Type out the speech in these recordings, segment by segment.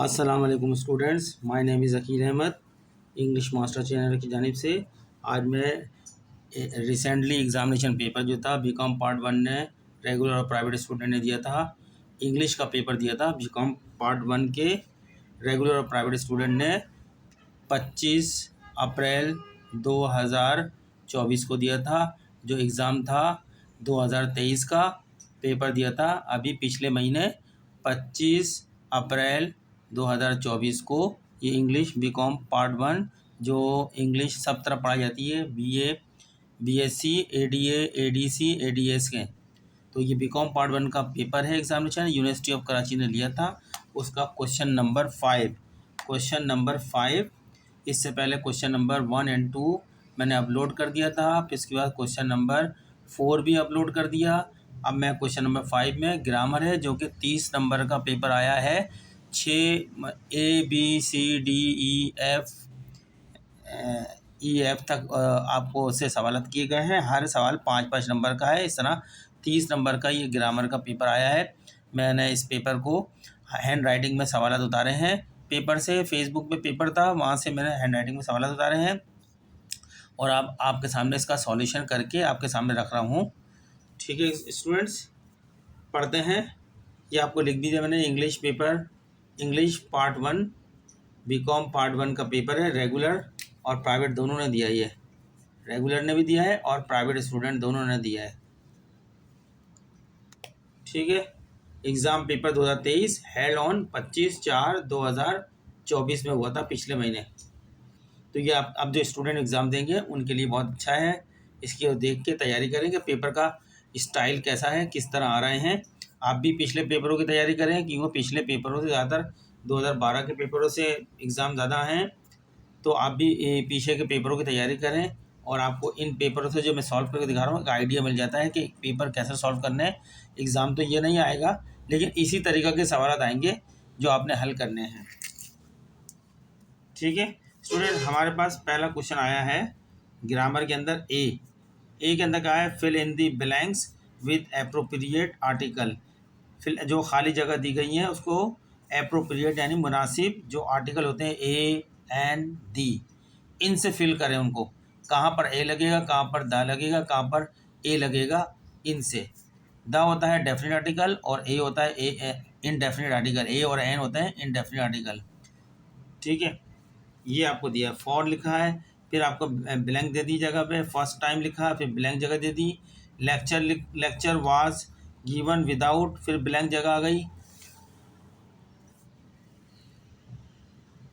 अस्सलाम वालेकुम students, my name is Zakir Ahmed. English master channel की जानिब से आज मैं रिसेंटली एग्ज़ामिनेशन पेपर जो था बीकॉम पार्ट 1 ने रेगुलर और प्राइवेट स्टूडेंट ने दिया था। इंग्लिश का पेपर दिया था बीकॉम पार्ट 1 के रेगुलर और प्राइवेट स्टूडेंट ने 25 अप्रैल 2024 को दिया था। जो एग्ज़ाम था 2023 का पेपर दिया था अभी पिछले महीने 25 अप्रैल 2024 को। ये इंग्लिश बीकॉम पार्ट 1 जो इंग्लिश सब तरह पढ़ाई जाती है, BA, BSc, ADA, ADC, ADS के। तो ये बीकॉम पार्ट 1 का पेपर है, एग्जामिनेशन यूनिवर्सिटी ऑफ कराची ने लिया था। उसका क्वेश्चन नंबर 5, इससे पहले क्वेश्चन नंबर 1 एंड 2 मैंने अपलोड कर दिया था। फिर इसके बाद क्वेश्चन नंबर 4 भी अपलोड कर दिया। अब मैं क्वेश्चन नंबर 5 में ग्रामर है जो कि 30 नंबर का पेपर आया है। 6 ABCDEF तक आपको उससे सवाल किए गए हैं। हर सवाल 5-5 नंबर का है। इस तरह 30 नंबर का ये ग्रामर का पेपर आया है। मैंने इस पेपर को हैंड राइटिंग में सवाल उतारे हैं पेपर से। फेसबुक पे पेपर था, वहाँ से मैंने हैंड राइटिंग में सवाल उतारे हैं और आपके सामने इसका सॉल्यूशन करके आपके सामने रख रहा हूँ। ठीक है स्टूडेंट्स, पढ़ते हैं। ये आपको लिख भी दिया मैंने। इंग्लिश पार्ट 1 बीकॉम पार्ट 1 का पेपर है। रेगुलर और प्राइवेट दोनों ने दिया। ये रेगुलर ने भी दिया है और प्राइवेट स्टूडेंट दोनों ने दिया है। ठीक है, एग्ज़ाम पेपर 2023 हेल्ड ऑन 25/4/2024 में हुआ था, पिछले महीने। तो ये आप अब जो स्टूडेंट एग्ज़ाम देंगे उनके लिए बहुत अच्छा है। इसकी ओर देख के तैयारी करेंगे। पेपर का स्टाइल कैसा है, किस तरह आ रहे हैं। आप भी पिछले पेपरों की तैयारी करें क्योंकि पिछले पेपरों से ज़्यादातर 2012 के पेपरों से एग्ज़ाम ज़्यादा हैं। तो आप भी पीछे के पेपरों की तैयारी करें और आपको इन पेपरों से जो मैं सॉल्व करके दिखा रहा हूँ एक आइडिया मिल जाता है कि पेपर कैसे सॉल्व करने हैं। एग्ज़ाम तो ये नहीं आएगा लेकिन इसी तरीक़ा के सवाल आएंगे जो आपने हल करने हैं। ठीक है स्टूडेंट, हमारे पास पहला क्वेश्चन आया है ग्रामर के अंदर। ए के अंदर क्या है, fill in the blanks with appropriate article. Fill जो खाली जगह दी गई है उसको एप्रोप्रिएट यानी मुनासिब जो आर्टिकल होते हैं ए एंड दी, इनसे फिल करें उनको। कहाँ पर ए लगेगा, कहाँ पर द लगेगा, कहाँ पर ए लगेगा, इनसे। द होता है डेफिनेट आर्टिकल और ए होता है इनडेफिनेट आर्टिकल। ए और एन होते हैं इनडेफिनेट आर्टिकल। ठीक है, ये आपको दिया। फॉर लिखा है, फिर आपको ब्लैंक दे दी जगह पे, फर्स्ट टाइम लिखा है, फिर ब्लैंक जगह दे दी। लेक्चर वाज गिवन विदाउट, फिर ब्लैंक जगह आ गई,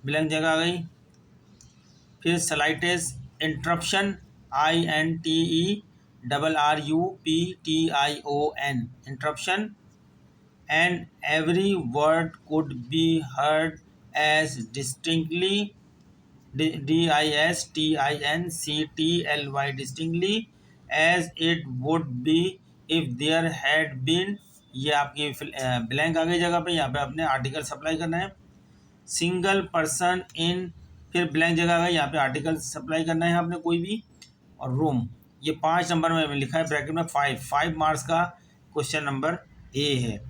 ब्लैंक जगह आ गई। फिर slightest interruption, INTERRUPTION, interruption. And every word could be heard as distinctly, DISTINCTLY, distinctly as it would be if there had been। ये आपकी ब्लैंक आ गई जगह पे, यहाँ पे आपने आर्टिकल सप्लाई करना है। सिंगल पर्सन इन, फिर ब्लैंक जगह आ गई, यहाँ पे आर्टिकल सप्लाई करना है आपने कोई भी। और रूम, ये 5 नंबर में लिखा है ब्रैकेट में 5 मार्क्स का क्वेश्चन नंबर ए है।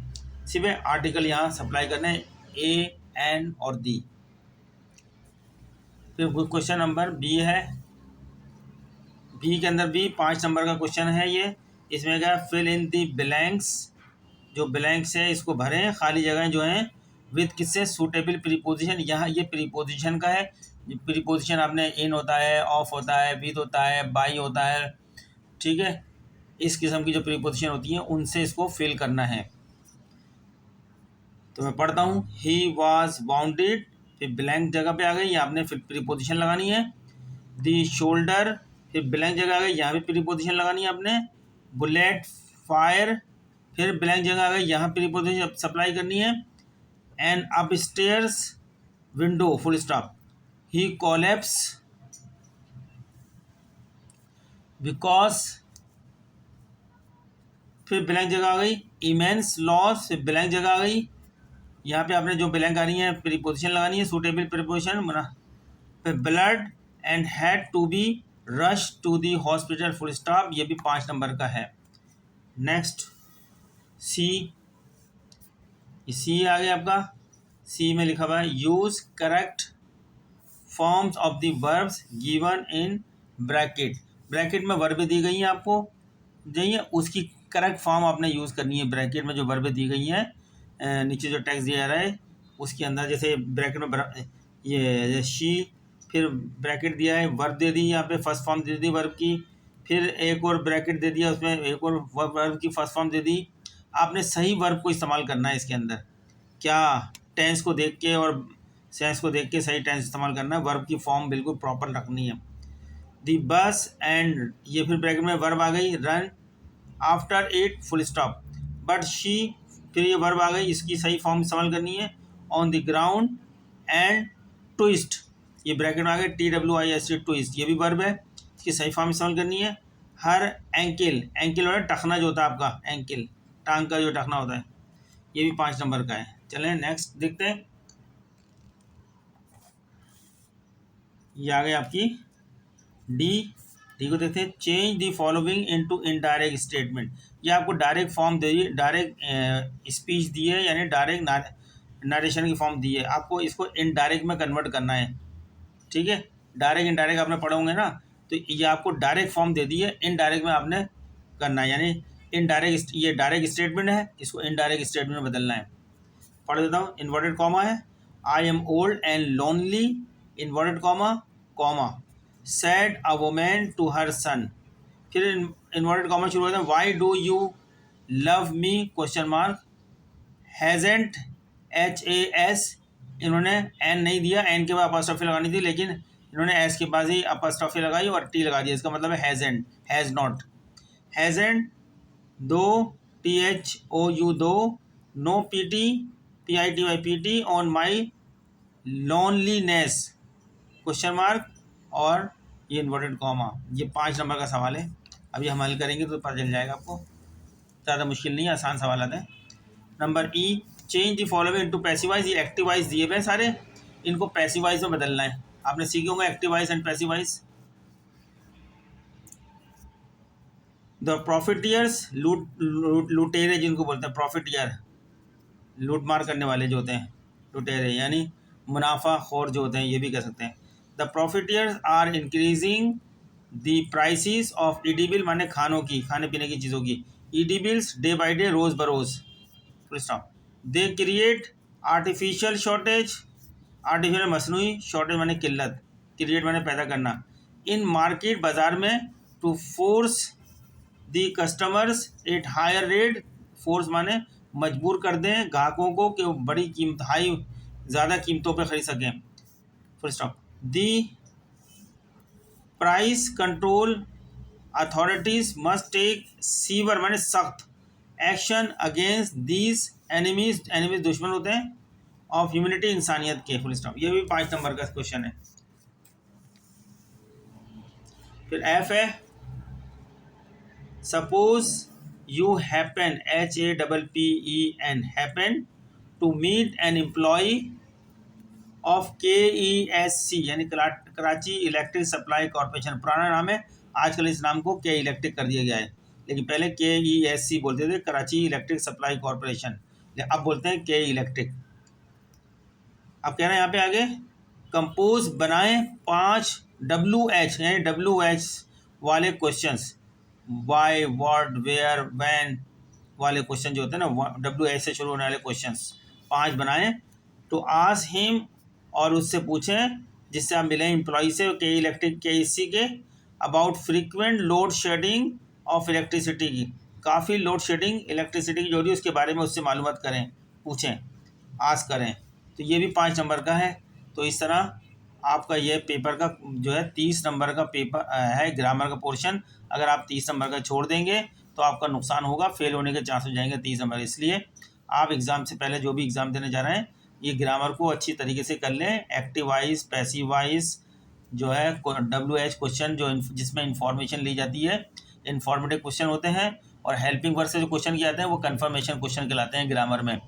सिर्फ आर्टिकल यहाँ सप्लाई करना है, ए, एन और दी। फिर क्वेश्चन नंबर बी है। बी के अंदर भी 5 नंबर का क्वेश्चन है ये। इसमें क्या, फिल इन दी ब्लैंक्स, जो ब्लैंक्स है इसको भरें, खाली जगह जो हैं, विद किससे, सूटेबल प्रीपोजिशन। यहाँ ये प्रीपोजिशन का है। प्रीपोजिशन आपने इन होता है, ऑफ होता है, विद होता है, बाई होता है। ठीक है, इस किस्म की जो प्रीपोजिशन होती हैं उनसे इसको फिल करना है। तो मैं पढ़ता हूँ, ही वॉज बाउंडेड, फिर ब्लैंक जगह पे आ गई, यहाँ आपने फिर प्रीपोजिशन लगानी है। दी शोल्डर, फिर ब्लैंक जगह आ गई, यहाँ भी प्रीपोजिशन लगानी है आपने। बुलेट फायर, फिर ब्लैंक जगह आ गई, यहाँ प्रीपोजिशन सप्लाई करनी है। And up stairs window, full stop. He collapse because, फिर ब्लैंक जगह आ गई। इमेंस लॉस, फिर ब्लैंक जगह आ गई, यहाँ पे आपने जो ब्लैंक आ रही है प्रीपोजिशन लगानी है, सूटेबल प्रीपोजिशन बना। फिर blood and had to be rush to the hospital, full stop. ये भी 5 नंबर का है। नेक्स्ट सी आ गया आपका। सी में लिखा हुआ है use correct forms of the verbs given in bracket. Bracket में वर्ब दी गई हैं आपको, जाइए उसकी करेक्ट फॉर्म आपने यूज़ करनी है। ब्रैकेट में जो वर्ब दी गई हैं, नीचे जो टेक्स्ट दिया जा रहा है उसके अंदर, जैसे ब्रैकेट में ये शी, फिर ब्रैकेट दिया है, वर्ब दे दी यहाँ पे, फर्स्ट फॉर्म दे दी वर्ब की, फिर एक और ब्रैकेट दे दिया, उसमें एक और वर्ब की फर्स्ट फॉर्म दे दी। आपने सही वर्ब को इस्तेमाल करना है इसके अंदर, क्या टेंस को देख के और सेंस को देख के सही टेंस इस्तेमाल करना है, वर्ब की फॉर्म बिल्कुल प्रॉपर रखनी है। दी बस एंड, ये फिर ब्रैकेट में वर्ब आ गई, run after it full stop, but she, फिर ये वर्ब आ गई, इसकी सही फॉर्म इस्तेमाल करनी है, on the ground and twist, ये ब्रैकेट में आ गए TWIST ट्विस्ट, ये भी वर्ब है, इसकी सही फॉर्म इस्तेमाल करनी है। हर एंकिल, एंकिल वाला टखना जो होता है आपका, एंकिल टांग का जो टखना होता है, ये भी 5 नंबर का है। चलें नेक्स्ट देखते हैं, ये आ गई आपकी डी को देखते हैं, change the following into indirect statement. ये आपको डायरेक्ट फॉर्म दे दी, डायरेक्ट स्पीच दी है, यानी डायरेक्ट नरेशन की फॉर्म दी है, आपको इसको इनडायरेक्ट में कन्वर्ट करना है। ठीक है, डायरेक्ट इनडायरेक्ट आपने पढ़े होंगे ना, तो ये आपको डायरेक्ट फॉर्म दे दी है, इनडायरेक्ट में आपने करना है, यानी इनडायरेक्ट, ये डायरेक्ट स्टेटमेंट है, इसको इनडायरेक्ट स्टेटमेंट में बदलना है। पढ़ देता हूँ, इन्वर्टेड कॉमा है, I am old and lonely, inverted comma, comma, said a woman to her son, फिर इन्वर्टेड कॉमा शुरू होता है, why do you love me question mark, hasn't HAS, इन्होंने एन नहीं दिया, एन के बाद अपॉस्ट्रोफी लगानी थी, लेकिन इन्होंने एस के पास ही अपॉस्ट्रोफी लगाई और टी लगा दिया, इसका मतलब है हैजेंट, हैज़ नॉट, हैजेंट दो, THOU दो, no PITY on my loneliness question mark, और ये इन्वर्टेड कॉमा। ये 5 नंबर का सवाल है, अभी हम हल करेंगे तो पता चल जाएगा आपको, ज़्यादा मुश्किल नहीं है, आसान सवाल आते हैं। Number E, change the following into passivise, ये एक्टिवाइज दिए हुए हैं सारे, इनको पैसिवाइज में बदलना है। आपने सीखे होंगे एक्टिवाइज एंड पैसिवाइज। द प्रॉफिटियर्स, लुटेरे जिनको बोलते हैं, प्रॉफिटियर लूट मार करने वाले जो होते हैं, लुटेरे यानी मुनाफा खोर जो होते हैं, ये भी कह सकते हैं। The profiteers are increasing the prices of edible, माने खानों की, खाने पीने की चीज़ों की, ईडिबल्स डे बाई डे, रोज़ बरोज़, full stop. They create artificial shortage, artificial मसनूई, शॉर्टेज माने किल्लत, क्रिएट माने पैदा करना, इन मार्केट बाज़ार में, to force the customers at higher rate, force माने मजबूर कर दें ग्राहकों को कि वो बड़ी कीमत, हाई ज़्यादा कीमतों पे खरीद सकें, full stop. The price control authorities must take severe माने सख्त action against these enemies, enemies दुश्मन होते हैं, ऑफ ह्यूमैनिटी, इंसानियत के, फुल स्टॉप। ये भी 5 नंबर का क्वेश्चन है। फिर एफ है, suppose you happen, HAPPEN, happen to meet an employ of KESC, यानी कराची इलेक्ट्रिक सप्लाई कॉरपोरेशन, पुराना नाम है, आजकल इस नाम को के इलेक्ट्रिक कर दिया गया है, लेकिन पहले KESC बोलते थे, कराची इलेक्ट्रिक सप्लाई कॉरपोरेशन, अब बोलते हैं के इलेक्ट्रिक। अब कह रहे हैं यहाँ पे आगे, कंपोज बनाएं 5 WH, यानी WH वाले questions, why, what, where, when वाले क्वेश्चन जो होते हैं ना, WH से शुरू होने वाले क्वेश्चंस 5 बनाएं, तो आस्क हिम, और उससे पूछें जिससे आप मिले एम्प्लॉई से, के इलेक्ट्रिक KEC के, about frequent load shedding of electricity की, काफ़ी लोड शेडिंग इलेक्ट्रिसिटी की जो रही है उसके बारे में उससे मालूमात करें, पूछें, आस्क करें। तो ये भी 5 नंबर का है। तो इस तरह आपका ये पेपर का जो है 30 नंबर का पेपर है, ग्रामर का पोर्शन। अगर आप 30 नंबर का छोड़ देंगे तो आपका नुकसान होगा, फेल होने के चांस हो जाएंगे 30 नंबर। इसलिए आप एग्ज़ाम से पहले जो भी एग्ज़ाम देने जा रहे हैं, ये ग्रामर को अच्छी तरीके से कर लें। एक्टिव वाइज, पैसिव वाइज जो है WH क्वेश्चन जो जिसमें इंफॉर्मेशन ली जाती है, इन्फॉर्मेटिव क्वेश्चन होते हैं, और हेल्पिंग वर्ड से जो क्वेश्चन किए जाते हैं वो कन्फर्मेशन क्वेश्चन कहलाते हैं ग्रामर में।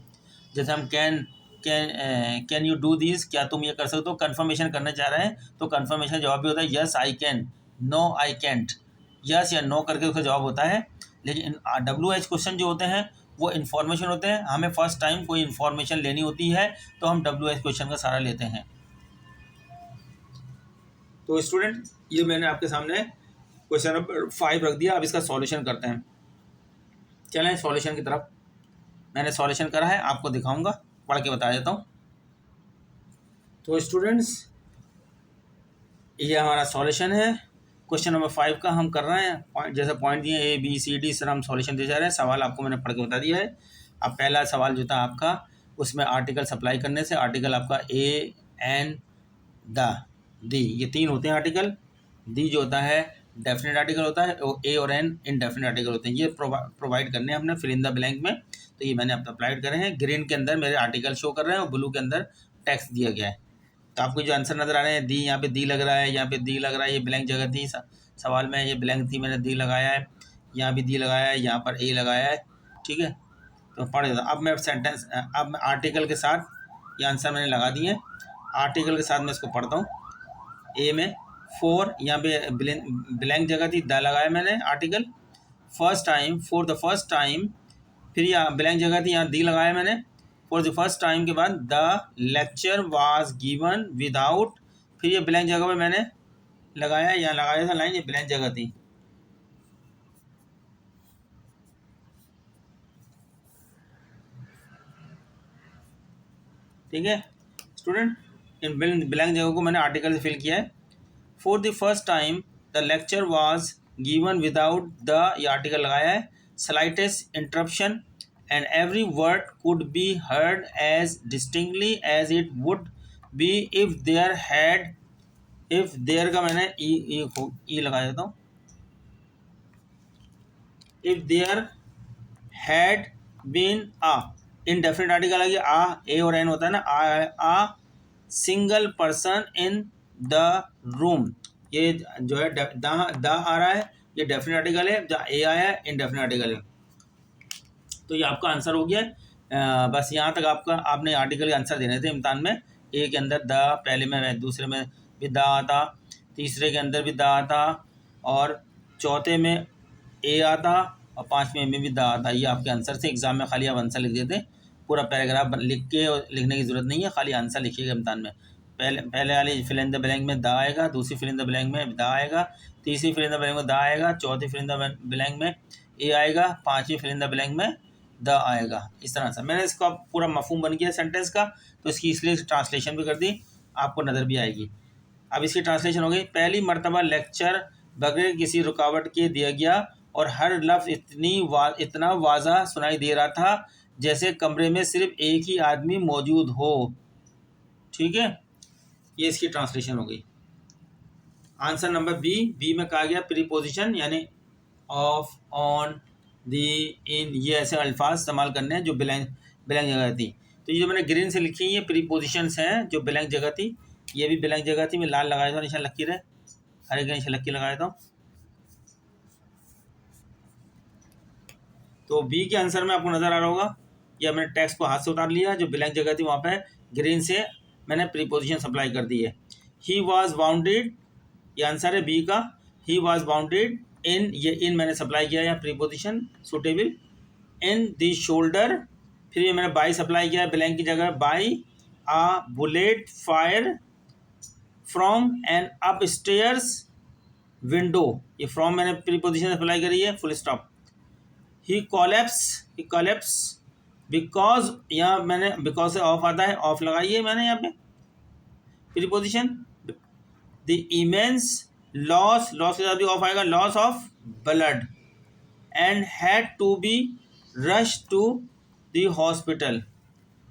जैसे हम कैन यू डू दिस, क्या तुम ये कर सकते हो, कन्फर्मेशन करना चाह रहे हैं तो कन्फर्मेशन जवाब भी होता है yes I can, no I can't, yes या नो करके उसका जवाब होता है। लेकिन WH क्वेश्चन जो होते हैं वो इन्फॉर्मेशन होते हैं। हमें फर्स्ट टाइम कोई इन्फॉर्मेशन लेनी होती है तो हम WH क्वेश्चन का सहारा लेते हैं। तो स्टूडेंट, ये मैंने आपके सामने क्वेश्चन नंबर 5 रख दिया। अब इसका सॉल्यूशन करते हैं। चलें सॉल्यूशन की तरफ। मैंने सॉल्यूशन करा है, आपको दिखाऊंगा, पढ़ के बता देता हूँ। तो स्टूडेंट्स, ये हमारा सॉल्यूशन है। क्वेश्चन नंबर 5 का हम कर रहे हैं। जैसे पॉइंट दिए ABCD, सर हम सॉल्यूशन दे जा रहे हैं। सवाल आपको मैंने पढ़ के बता दिया है। अब पहला सवाल जो था आपका, उसमें आर्टिकल सप्लाई करने से, आर्टिकल आपका A, N, D, ये 3 होते हैं आर्टिकल। D जो होता है डेफिनेट आर्टिकल होता है, और A और N इनडेफिनेट आर्टिकल होते हैं। ये प्रोवाइड करने हैं हमने फिल इन द ब्लैंक में। तो ये मैंने अप्लाइड करे हैं। ग्रीन के अंदर मेरे आर्टिकल शो कर रहे हैं और ब्लू के अंदर टेक्स्ट दिया गया है। तो आपको जो आंसर नज़र आ रहे हैं, दी, यहाँ पे दी लग रहा है, यहाँ पे दी लग रहा है। ये ब्लैंक जगह थी सवाल में, ये ब्लैंक थी, मैंने दी लगाया है। यहाँ भी दी लगाया है, यहाँ पर A लगाया है। ठीक है, तो पढ़ देता हूँ। अब मैं सेंटेंस, अब मैं आर्टिकल के साथ ये आंसर मैंने लगा दिए। आर्टिकल के साथ मैं इसको पढ़ता हूँ। A में 4, यहाँ पे ब्लैंक जगह थी, द लगाया मैंने article. First time, for the first time, फिर यहाँ ब्लैंक जगह थी, यहाँ दी लगाया मैंने। फॉर द फर्स्ट टाइम के बाद the lecture was given without, फिर ये ब्लैंक जगह पे मैंने लगाया, यहाँ लगाया था लाइन, ये ब्लैंक जगह थी। ठीक है स्टूडेंट, इन ब्लैंक जगह को मैंने आर्टिकल से फिल किया है। For the first time the lecture was given without the, ये आर्टिकल लगाया है। Slightest interruption and every word could be heard as distinctly as it would be if there had, if there का मैंने ई लगा देता हूँ, if there had been a, indefinite article आ गया, A और N होता है ना, a single person in the room, ये जो है द आ रहा है, ये डेफिनेट आर्टिकल है। जहाँ A आया है इनडेफिनेट आर्टिकल है। तो ये आपका आंसर हो गया है। बस यहाँ तक आपने आर्टिकल के आंसर देने थे इम्तान में। ए के अंदर द, पहले में, दूसरे में भी द आता, तीसरे के अंदर भी द आता, और चौथे में ए आता, और 5वें में भी द आता। ये आपके आंसर से। एग्जाम में खाली आप आंसर लिख देते, पूरा पैराग्राफ लिख के लिखने की ज़रूरत नहीं है, खाली आंसर लिखिएगा इम्तान में। पहले वाली फिल इन द ब्लैंक में द आएगा, दूसरी फिल इन द ब्लैंक में द आएगा, तीसरी फिल इन द ब्लैंक में द आएगा, चौथी फिल इन द ब्लैंक में ए आएगा, 5वीं फिल इन द ब्लैंक में द आएगा। इस तरह से मैंने इसका पूरा मफहूम बन गया सेंटेंस का। तो इसकी इसलिए ट्रांसलेशन भी कर दी, आपको नज़र भी आएगी। अब इसकी ट्रांसलेशन हो गई। पहली मर्तबा लेक्चर बगैर किसी रुकावट के दिया गया और हर लफ्ज़ इतना वाज़ा सुनाई दे रहा था जैसे कमरे में सिर्फ एक ही आदमी मौजूद हो। ठीक है, ये इसकी ट्रांसलेशन हो गई। आंसर नंबर बी में कहा गया प्रीपोजिशन, यानी ऑफ, ऑन, दी, इन, ये ऐसे अल्फाज इस्तेमाल करने हैं जो ब्लैंक जगह थी। तो ये जो मैंने ग्रीन से लिखी है, ये प्रीपोजिशंस हैं जो ब्लैंक जगह थी। ये भी ब्लैंक जगह थी, मैं लाल लगाया था निशान लकीर है, हरे का निशान लकीर लगाया था। तो बी के आंसर में आपको नज़र आ रहा होगा, या मैंने टेक्स्ट को हाथ से उतार लिया, जो ब्लैंक जगह थी वहाँ पे ग्रीन से मैंने प्रीपोजिशन सप्लाई कर दी है। ही वॉज बाउंडेड, ये आंसर है बी का। ही वॉज बाउंडेड इन, ये इन मैंने सप्लाई किया है preposition suitable. In the shoulder, फिर ये मैंने बाई सप्लाई किया है ब्लैंक की जगह, by a bullet fire from an up stairs window, ये फ्रॉम मैंने प्रीपोजिशन सप्लाई करी है, full stop. He collapse because, यहाँ मैंने बिकॉज से ऑफ आता है, ऑफ लगाई है मैंने यहाँ पे प्रीपोजिशन। द इमेंस लॉस के साथ भी ऑफ आएगा, loss of blood, and had to be rush to the hospital.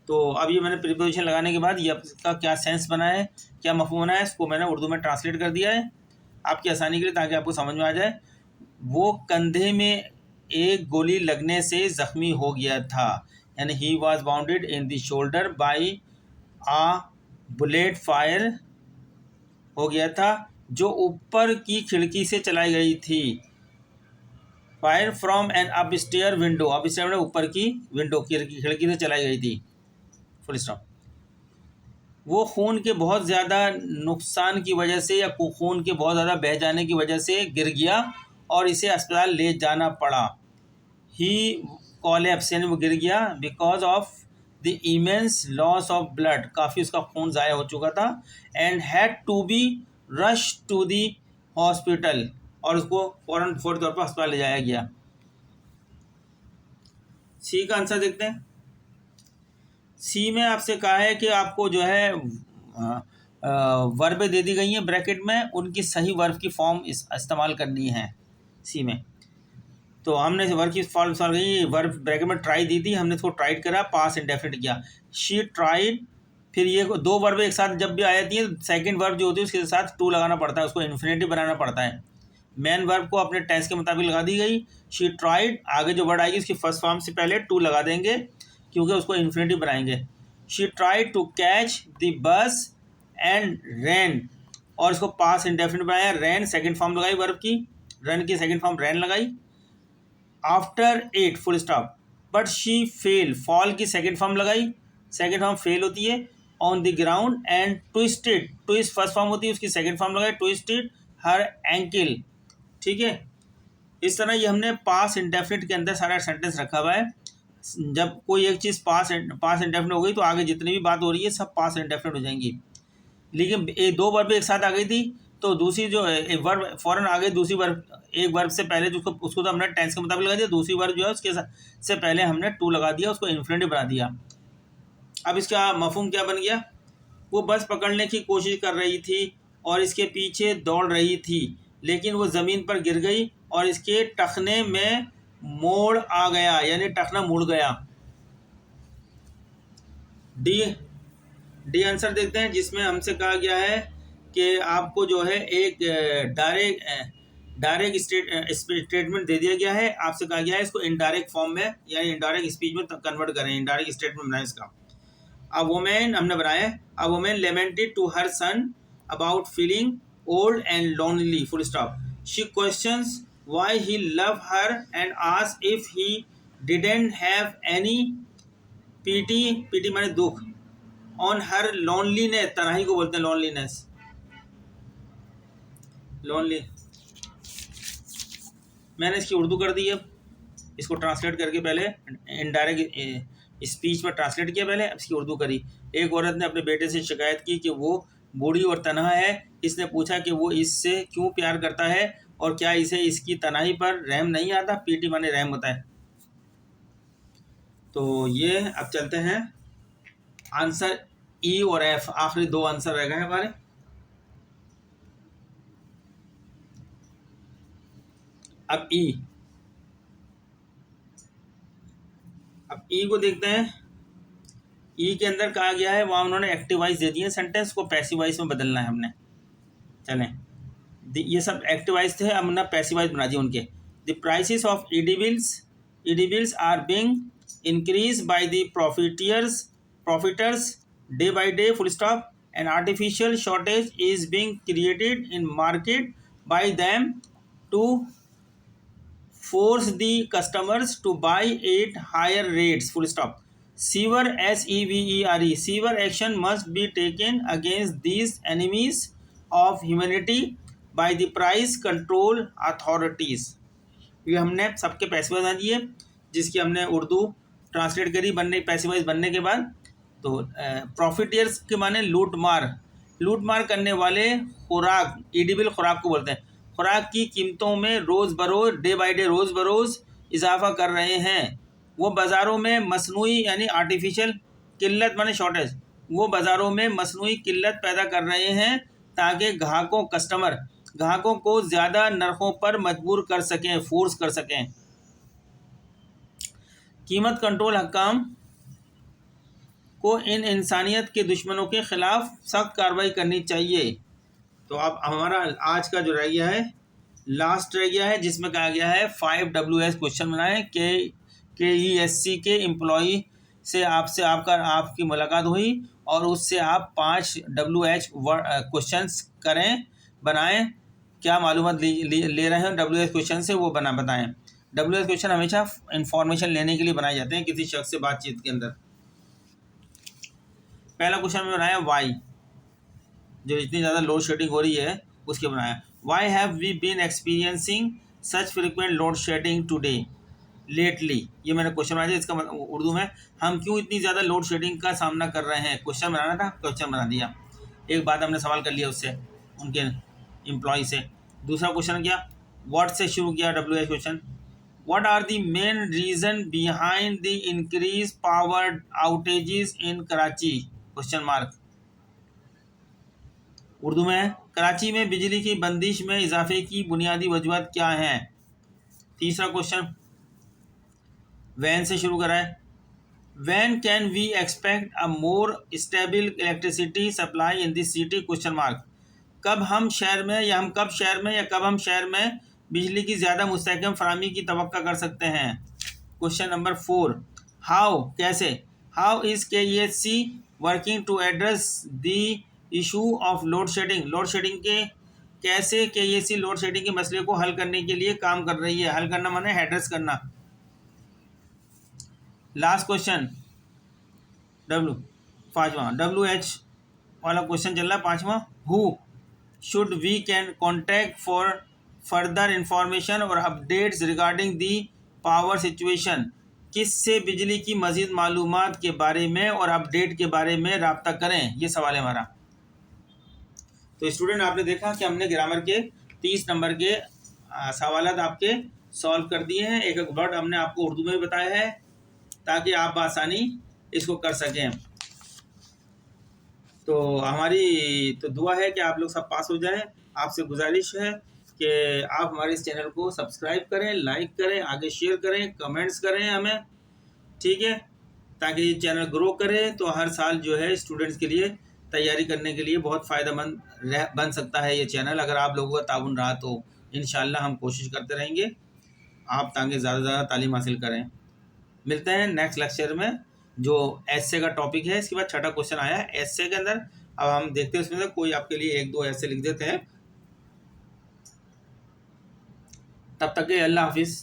तो अब ये मैंने प्रीपोजिशन लगाने के बाद ये इसका क्या सेंस बना है, क्या मफहूम बना है, इसको मैंने उर्दू में ट्रांसलेट कर दिया है आपकी आसानी के लिए, ताकि आपको समझ में आ जाए। वो कंधे में एक गोली लगने से ज़ख्मी हो गया था, यानी he was wounded in the shoulder by a bullet fire हो गया था, जो ऊपर की खिड़की से चलाई गई थी। Fire from an up stair window, up stair ऊपर की विंडो खिड़की से चलाई गई थी, फुल स्टॉप। वो खून के बहुत ज़्यादा नुकसान की वजह से, या खून के बहुत ज़्यादा बह जाने की वजह से गिर गया और इसे अस्पताल ले जाना पड़ा। ही कोलैप्स यानी वो गिर गया, because of the immense loss of blood, काफ़ी उसका खून ज़ाया हो चुका था, and had to be rush to the hospital, और उसको फौरी तौर पर अस्पताल ले जाया गया। सी का आंसर देखते हैं। सी में आपसे कहा है कि आपको जो है वर्ब दे दी गई हैं ब्रैकेट में, उनकी सही वर्ब की फॉर्म इस्तेमाल करनी है सी में। तो हमने वर्ब की फॉर्म इस्तेमाल की, वर्ब ब्रैकेट में ट्राई दी थी, हमने इसको ट्राइड करा, पास इंडेफिनिट किया, शी ट्राइड। फिर ये दो वर्ब एक साथ जब भी आ जाती है, सेकंड वर्ब जो होती है उसके साथ टू लगाना पड़ता है, उसको इन्फिनेटिव बनाना पड़ता है। मेन वर्ब को अपने टेंस के मुताबिक लगा दी गई, शी ट्राइड, आगे जो वर्ड आएगी उसकी फर्स्ट फॉर्म से पहले टू लगा देंगे क्योंकि उसको इन्फिनेटिव बनाएंगे। She tried to catch the bus and ran, और इसको पास इंडेफिनिट बनाया, रैन सेकंड फॉर्म लगाई वर्ब की, रन की सेकंड फॉर्म रैन लगाई। After 8 full stop, but she fell, fall की सेकंड फॉर्म लगाई, सेकंड फॉर्म फेल होती है, on the ground and twisted, twist first form होती है उसकी सेकंड फॉर्म लगाई, ट्विस्टेड हर एंकल। ठीक है, इस तरह ये हमने पास इंडेफिनिट के अंदर सारा सेंटेंस रखा हुआ है। जब कोई एक चीज़ पास इंडेफिनिट हो गई तो आगे जितनी भी बात हो रही है सब पास इंडेफिनिट हो जाएंगी। लेकिन दो वर्ब एक साथ आ गई थी तो दूसरी जो वर्ब फौरन आ गई, दूसरी वर्ब एक वर्ब से पहले जो उसको तो हमने टेंस के मुताबिक लगा दिया, दूसरी वर्ब जो है उसके से पहले हमने टू लगा दिया, उसको इन्फिनेटिव बना दिया। अब इसका मफहूम क्या बन गया? वो बस पकड़ने की कोशिश कर रही थी और इसके पीछे दौड़ रही थी, लेकिन वो ज़मीन पर गिर गई और इसके टखने में मोड़ आ गया, यानी टखना मुड़ गया। डी आंसर देखते हैं, जिसमें हमसे कहा गया है कि आपको जो है एक डायरेक्ट स्टेटमेंट दे दिया गया है, आपसे कहा गया है इसको इनडायरेक्ट फॉर्म में यानी इनडायरेक्ट स्पीच में कन्वर्ट करें, इनडायरेक्ट स्टेटमेंट बनाएं इसका। अ वुमेन हमने बनाया, a woman lamented to her son about feeling old and lonely full stop, she questions why he love her and asked if he didn't have any pity माने दुख, on her loneliness, तन्हाई को बोलते हैं loneliness, lonely. मैंने इसकी उर्दू कर दी है, इसको ट्रांसलेट करके पहले इनडायरेक्ट स्पीच में ट्रांसलेट किया, पहले इसकी उर्दू करी। एक औरत ने अपने बेटे से शिकायत की कि वो बूढ़ी और तनहा है, इसने पूछा कि वो इससे क्यों प्यार करता है और क्या इसे इसकी तन्हाई पर रहम नहीं आता, पीटी माने रहम होता है। तो ये अब चलते हैं आंसर ई और एफ, आखिरी दो आंसर रह गए हैं हमारे। अब ई को देखते हैं। ई के अंदर कहा गया है, वहाँ उन्होंने एक्टिव वाइज दे दिए, सेंटेंस को पैसिव वाइज में बदलना है हमने। चलें, ये सब एक्टिव वाइज थे, हमने पैसिव वाइज बना दिए उनके। The prices of edibles are being increase by the profiteers day by day full stop, an artificial shortage is being created in market by them to force the customers to buy at higher rates full stop. Severe severe action must be taken against these enemies of humanity by the price control authorities. ये हमने सबके पैसे बता दिए, जिसकी हमने Urdu translate करी बनने पैसे वाइज बनने के बाद। तो प्रॉफिटियर्स के माने लूट मार करने वाले, खुराक ईडिबल खुराक को बोलते हैं, खुराक की कीमतों में रोज़ बरोज़ डे बाई डे रोज़ बरोज़ इजाफा कर रहे हैं। वो बाज़ारों में मसनूई यानी आर्टिफिशियल किल्लत माने शॉर्टेज, वो बाज़ारों में मसनूई किल्लत पैदा कर रहे हैं ताकि ग्राहकों को ज़्यादा नरखों पर मजबूर कर सकें, फोर्स कर सकें। कीमत कंट्रोल हकाम को इन इंसानियत के दुश्मनों के ख़िलाफ़ सख्त कार्रवाई करनी चाहिए। तो अब हमारा आज का जो रह गया है, लास्ट रह गया है, जिसमें कहा गया है 5 WS क्वेश्चन बनाएं। KESC के एम्प्लॉई से आपकी मुलाकात हुई और उससे आप 5 WH क्वेश्चंस बनाएं। क्या मालूमात ले रहे हैं WH क्वेश्चन से, वो बताएं। WH क्वेश्चन हमेशा इंफॉर्मेशन लेने के लिए बनाए जाते हैं किसी शख्स से बातचीत के अंदर। पहला क्वेश्चन में बनाया वाई, जो इतनी ज़्यादा लोड शेडिंग हो रही है उसके बनाया। Why have we been experiencing such frequent load shedding today, lately, ये मैंने क्वेश्चन बनाया था, इसका उर्दू में हम क्यों इतनी ज़्यादा लोड शेडिंग का सामना कर रहे हैं, क्वेश्चन बनाना था, क्वेश्चन बना दिया। एक बात हमने सवाल कर लिया उससे, उनके एम्प्लॉय से। दूसरा क्वेश्चन क्या, व्हाट से शुरू किया WH question, what are the main reason behind the increase power outages in Karachi, question mark. Urdu में, कराची में बिजली की बंदिश में इजाफे की बुनियादी वजूहत क्या हैं। तीसरा क्वेश्चन वैन से शुरू करा है, when can we expect a more stable electricity supply in this city, question mark. कब हम शहर में या कब हम शहर में बिजली की ज़्यादा मुस्तहकम फराहमी की तवक्का कर सकते हैं। क्वेश्चन नंबर 4, हाउ, कैसे, how is KEHC working to address the issue of load shedding, load shedding के कैसे KEHC लोड शेडिंग के मसले को हल करने के लिए काम कर रही है। हल करना माने एड्रेस करना। लास्ट क्वेश्चन पाँचवा WH वाला क्वेश्चन चल रहा है, पाँचवा, who should we can contact for further information और updates regarding the power situation, किससे बिजली की मज़ीद मालूमात के बारे में और अपडेट के बारे में रब्ता करें, ये सवाल है हमारा। तो स्टूडेंट आपने देखा कि हमने ग्रामर के 30 नंबर के सवालात आपके सॉल्व कर दिए हैं। एक एक वर्ड हमने आपको उर्दू में बताया है ताकि आप बआसानी इसको कर सकें। तो हमारी तो दुआ है कि आप लोग सब पास हो जाएं। आपसे गुजारिश है कि आप हमारे इस चैनल को सब्सक्राइब करें, लाइक करें, आगे शेयर करें, कमेंट्स करें हमें, ठीक है, ताकि ये चैनल ग्रो करे। तो हर साल जो है स्टूडेंट्स के लिए तैयारी करने के लिए बहुत फ़ायदेमंद बन सकता है ये चैनल, अगर आप लोगों का ताउन रहा तो। इंशाल्लाह हम कोशिश करते रहेंगे आप ताकि ज़्यादा से ज़्यादा तालीम हासिल करें। मिलते हैं नेक्स्ट लेक्चर में, जो एस्से का टॉपिक है। इसके बाद छठा क्वेश्चन आया है एस्से के अंदर। अब हम देखते हैं उसमें से कोई आपके लिए 1-2 एस्से लिख देते हैं। तब तक के अल्लाह हाफिज़।